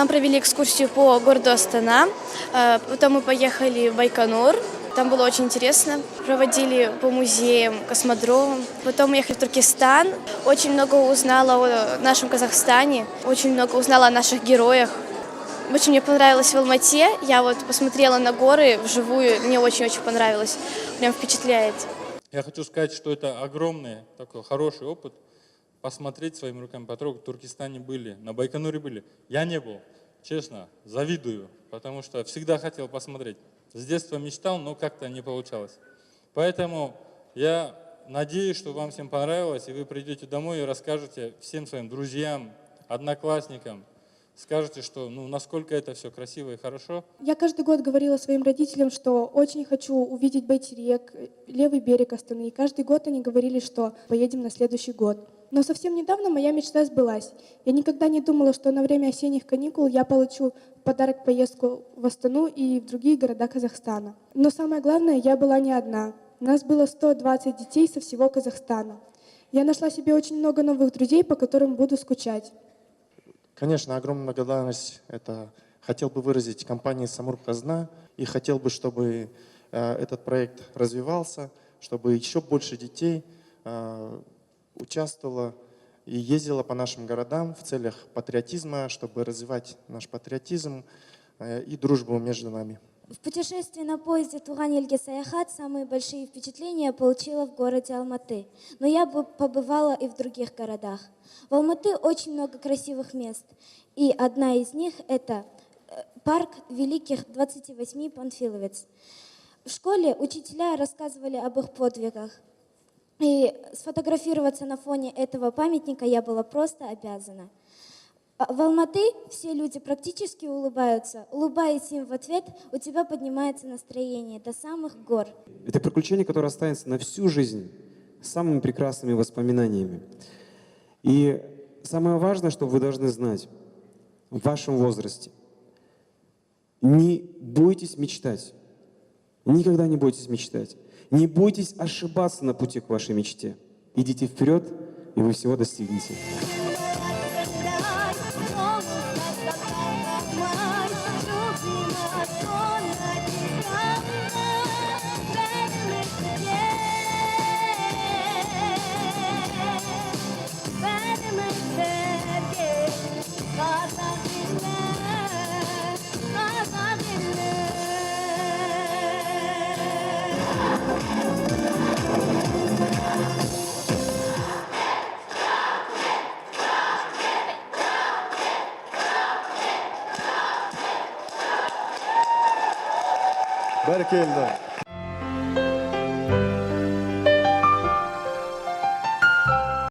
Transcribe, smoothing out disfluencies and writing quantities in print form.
Нам провели экскурсию по городу Астана, потом мы поехали в Байконур. Там было очень интересно. Проводили по музеям, космодромам. Потом мы ехали в Туркестан. Очень много узнала о нашем Казахстане, очень много узнала о наших героях. Очень мне понравилось в Алмате. Я вот посмотрела на горы вживую, мне очень-очень понравилось. Прям впечатляет. Я хочу сказать, что это огромный такой хороший опыт. Посмотреть своими руками, потрогать. В Туркестане были, на Байконуре были. Я не был, честно, завидую, потому что всегда хотел посмотреть. С детства мечтал, но как-то не получалось. Поэтому я надеюсь, что вам всем понравилось, и вы придете домой и расскажете всем своим друзьям, одноклассникам, скажете, что насколько это все красиво и хорошо. Я каждый год говорила своим родителям, что очень хочу увидеть Байтерек, левый берег Астаны. И каждый год они говорили, что поедем на следующий год. Но совсем недавно моя мечта сбылась. Я никогда не думала, что на время осенних каникул я получу в подарок поездку в Астану и в другие города Казахстана. Но самое главное, я была не одна. Нас было 120 детей со всего Казахстана. Я нашла себе очень много новых друзей, по которым буду скучать. Конечно, огромная благодарность это хотел бы выразить компании «Самрук-Казна» и хотел бы, чтобы этот проект развивался, чтобы еще больше детей участвовало и ездило по нашим городам в целях патриотизма, чтобы развивать наш патриотизм и дружбу между нами. В путешествии на поезде «Туган Елге Саяхат» самые большие впечатления я получила в городе Алматы. Но я бы побывала и в других городах. В Алматы очень много красивых мест. И одна из них – это парк великих 28 панфиловец. В школе учителя рассказывали об их подвигах. И сфотографироваться на фоне этого памятника я была просто обязана. В Алматы все люди практически улыбаются. Улыбаясь им в ответ, у тебя поднимается настроение до самых гор. Это приключение, которое останется на всю жизнь с самыми прекрасными воспоминаниями. И самое важное, что вы должны знать в вашем возрасте. Не бойтесь мечтать. Никогда не бойтесь мечтать. Не бойтесь ошибаться на пути к вашей мечте. Идите вперед, и вы всего достигнете. Бәрекелді.